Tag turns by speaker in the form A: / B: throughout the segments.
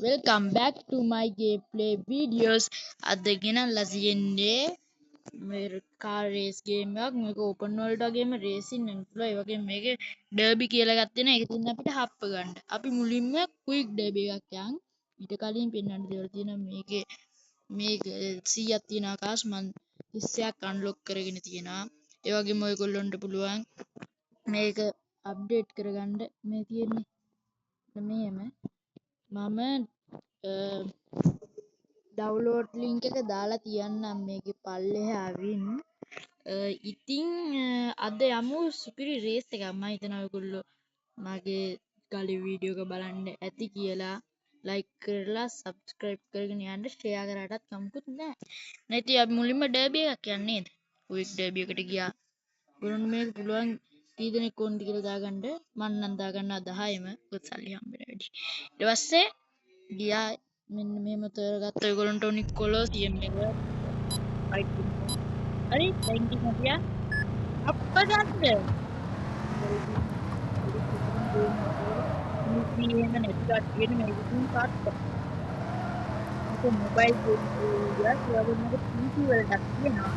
A: Welcome back to my gameplay videos. අද ගෙනල්ලා තියෙන්නේ මේ car race game එකක්. මේක open world වගේම racing වෙන්න පුළුවන්. ඒ වගේම මේකේ derby කියලා එකක් තියෙනවා. ඒක තියෙන අපිට හප්ප ගන්න. අපි මුලින්ම quick derby එකක් යන්. ඊට කලින් පෙන්වන්න දේවල් තියෙනවා. මේක 100ක් තියෙන ආකාශ මන් 30ක් unlock කරගෙන තියෙනවා. ඒ වගේම ඔයගොල්ලන්ට පුළුවන් මේක update කරගන්න මේ තියෙන්නේ. මෙහෙම මම ඩවුන්ලෝඩ් ලින්ක් එක දාලා තියන්නම් මේකේ පල්ලෙහාවින්. ඉතින් අද යමු සුපිරි රේස් එකක්. මම හිතනවා ඔයගොල්ලෝ මගේ කලින් වීඩියෝ එක බලන්න ඇති කියලා. ලයික් කරලා සබ්ස්ක්‍රයිබ් කරගෙන යන්න. ෂෙයා කරාටත් කමකුත් නැහැ. නැති අපි මුලින්ම ඩර්බි එකක් යන්නේ නේද? ක්වික් ඩර්බි එකට ගියා. ඔයගොල්ලන්ට මේක පුළුවන් කී දෙනෙක් ඕනද කියලා දාගන්න. මම නම් දාගන්නවා 10ම. මොකද සල්ලි හම්බ වෙන වැඩි. ඊට පස්සේ ගියා මෙන්න මෙහෙම තෝරගත්ත ඔයගොල්ලන්ට උනි කොලොසියම් එක ෆයිට් කරනවා. හරි දැන් ඉතින් අපි අප්පගන්න මේ නැති කට්ටියට මේක තුන් පාත් ඒක මොබයිල් ගේම් එකක් වගේ PC වලට තියෙනවා.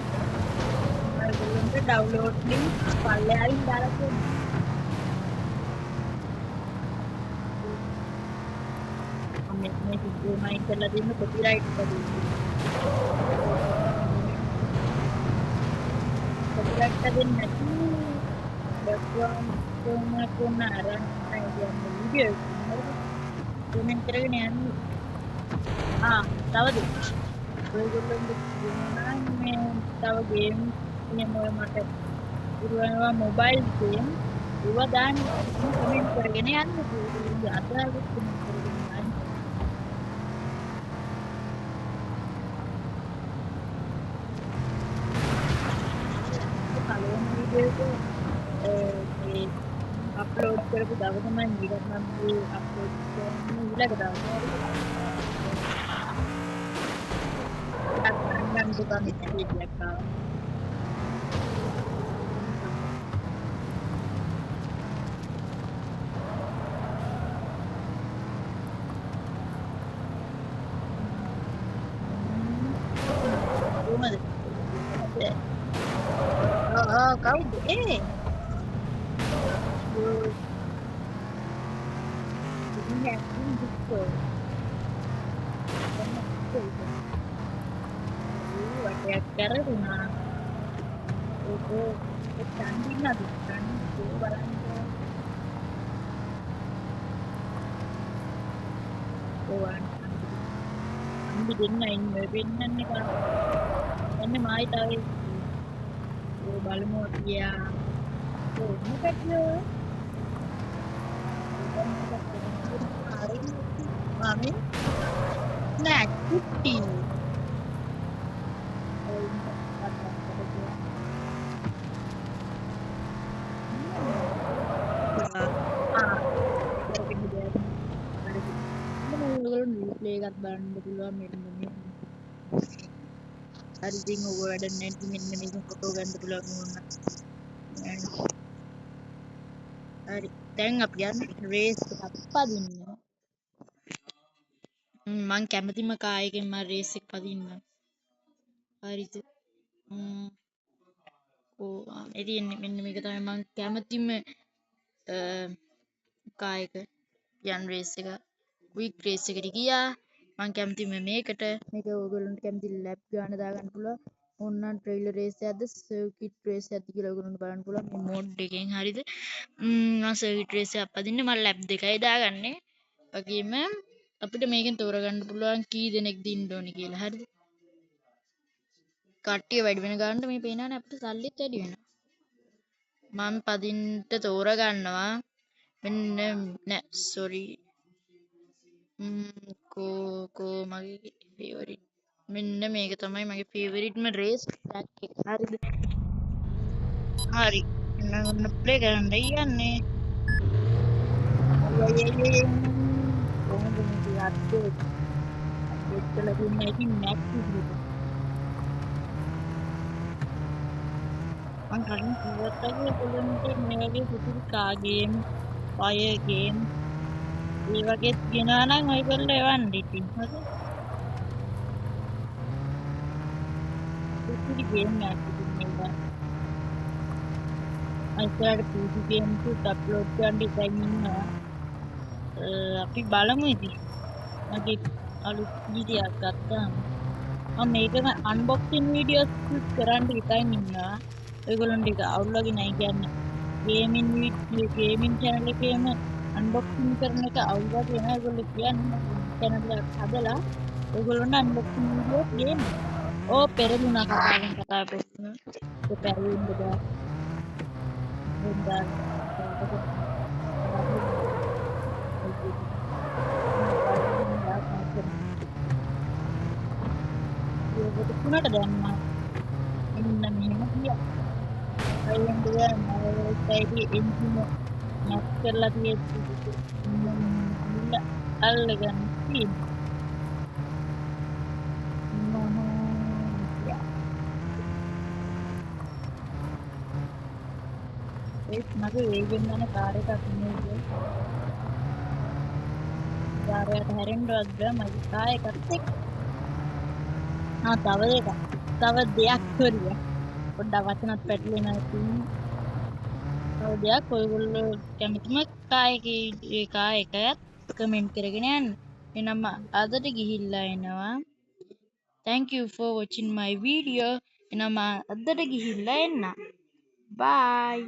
A: ඔයගොල්ලන්ට ඩවුන්ලෝඩ් ලින්ක් පල්ලෙහායින් දාලා තියෙනවා. මේ වීඩියෝ මයින් කරලා දෙන්න කොපිරයිට් කරලා කොපිරයිට් දෙන්න නැති බැක්ග්‍රවුන්ඩ් කොන අරන් ආයෙත් වීඩියෝ කමෙන්ට් කරගෙන යන්න. තවද ඔයගොල්ලන්ට කියනවා මේ තව ගේම් මේ මට පුරවනවා මොබයිල් ගේම් ඒවා දාන්න කමෙන්ට් කරගෙන යන්න. අදාළව කමෙන්ට් කරගෙන යන්න. පළවෙනි වීඩියෝ එක අප්ලෝඩ් කරපු දවස මම ඊළඟ නම් මේ අප්ලෝඩ් කරන්නේ ඊළඟ දවසේ. අන්න දුකම ඉතිරියක් ආවා. කොහමද? කවුද? ඉන්නේ දුක්ඛ. වටයක් කරුණා. ඒක තන්දිනද? තන්දි බලන්න. ඕවන්. අම්බි දෙන්න ඉන්නේ වෙන්නන්නේ කරා. එන්නේ මායි තාවේ. ඒ බලමු ගියා. මොකක්ද? Mami, nah cuti. Play එකක් බලන්න පුළුවන් මෙන්න මේ. හරි ඉතින් ඔය වැඩ නැති මෙන්න මේක ෆොටෝ ගන්න පුළුවන් වුණා. හරි දැන් අපි යන්නේ රේස් එකක් පදින්න. මං කැමතිම කායකින් මම රේස් එක පදින්න. හරිද? ඉතින් මෙන්න මේක තමයි මං කැමතිම කායක යන් රේස් එක. ක්වික් රේස් එකට ගියා. මං කැමතිම මේකට. මේක ඔයගොල්ලන්ට කැමති ලැප් ගන්න දාගන්න පුළුවන්. ඕනනම් ට්‍රේලර් රේස් එකක්ද සර්කිට් රේස් එකක්ද කියලා ඔයගොල්ලන්ට බලන්න පුළුවන් මේ මෝඩ් එකෙන්. හරිද? මම සර්කිට් රේස් එකක් පදින්න මම ලැප් 2යි දාගන්නේ. වගේම අපිට මේකෙන් තෝරගන්න පුළුවන් කී දෙනෙක් දින්න ඕනි කියලා. හරිද? කට්ටිය වැඩි වෙන ගානට මේ පේනවනේ අපිට සල්ලිත් වැඩි වෙනවා. මම පදින්න තෝරගන්නවා මෙන්න නෑ සෝරි මගේ ෆේවරිට් මෙන්න මේක තමයි මගේ ෆේවරිට්ම රේස් ට්‍රැක් එක. හරිද? හරි ඔන්න ප්ලේ කරන්න යන්නේ. කොහොමද මේ අප්ඩේට් කළා දුන්නේ ඉතින් මැප් විදිහට. මම කලින් කිව්වත් වගේ ඔයගොල්ලන්ට මේ වගේ සුපිරි කාර් ගේම්, ෆයර් ගේම් ඒ වගේ තියෙනවා නම් ඔයගොල්ලෝ එවන්න ඉතින්. හරි. පුදුලි ගේම් එකක් ඉතින් මේක. අයිතිවාට PC games උත් අප්ලෝඩ් කරන්න ඉතින් ඉන්නවා. අපි බලමු ඉතින්. මගේ අලුත් වීඩියෝයක් ගත්තාම. මම මේකම අන්බොක්සින් වීඩියෝස් කරන්න හිතන් ඉන්නවා. ඔයගොල්ලන්ට ඒක අවුල් වගේ නැහැ කියන්නේ. ගේමින් channel එකේම අන්බොක්සින් කරන එක අවුල් වගේ නෑ ඔයගොල්ලෝ කියන්නේ. channel එකක් හදලා ඔයගොල්ලන්ට අන්බොක්සින් වීඩියෝස් ගේන්න. ඕ පෙරදුනා කතාවෙන් කතා කරනවා. ඒක පැරෙන්න බෑ. වෙනදා ඒකට තුනට දැම්මා. එන්න මෙහෙම ගියා. අයියෙන් ගියා මම එන්ජින් නැත් කරලා තියෙද්දි මුල අල්ලගන්න තියෙනවා. මම ගියා. ඒත් මගේ වේගෙන් යන කාර් එකක් නෙමෙයි. කාර්යයට හැරෙන්නවත් බෑ මගේ කාර් එකත් එක්ක. තව එකක්. තව දෙයක් හොරිය. පොඩ්ඩක් වචනත් පැටලෙනවා තියෙන්නේ. තව දෙයක් ඔයගොල්ලෝ කැමතිම කා එකයත් කමෙන්ට් කරගෙන යන්න. එහෙනම් අදට ගිහිල්ලා එනවා. Thank you for watching my video. එහෙනම් අදට ගිහිල්ලා එන්න. Bye.